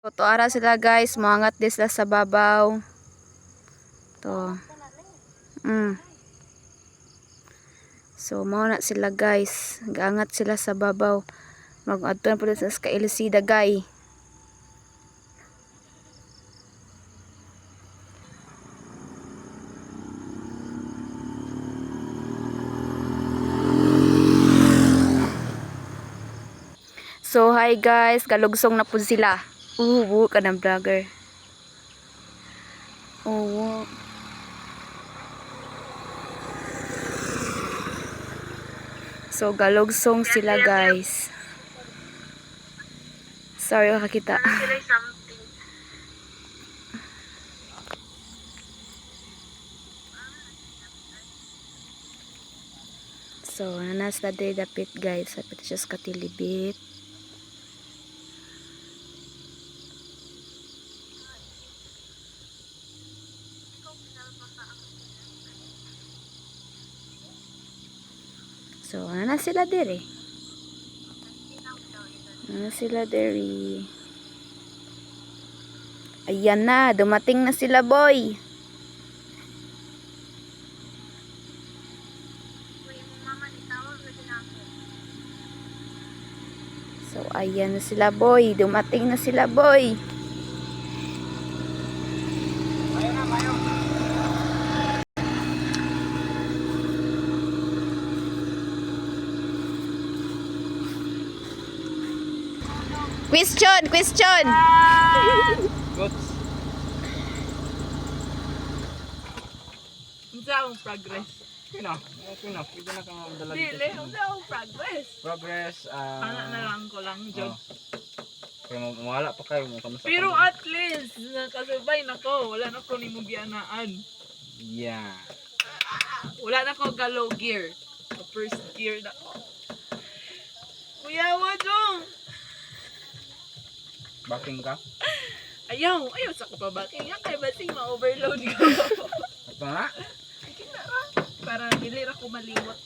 So, tuara sila guys, mangat din sila sa babaw. To. So, mauna sila guys. Gaangat sila sa babaw. Mag-adto na po sa Kailisida guys. So, hi guys. Kalugsong na po sila. Ka ng vlogger. So, galugsong sila guys. Sorry, makakita. So, nanas na day dapit guys. Dapit siya sa katilibit. So, na sila diri. Sila diri. Ayan na, dumating na sila boy. So, ayan na sila boy. Dumating na sila boy. Question. Unsa ang progress? Okay na. Pwede na kang dalag. Dili, unsa ang progress? Progress, Ana na lang ko lang, Jod. Kaya mawala pa kayo. Kamusta Pero ka? at least, nakasabay na ko. Wala na ko ni mo gianaan. Yeah. Wala na ko galow gear. Sa first gear na ko. Kuya, wadong! Backing ka? Ayaw sa kapabaking. Yan kay basing ma-overload ko. Ito nga. Para dili ra ko malimot.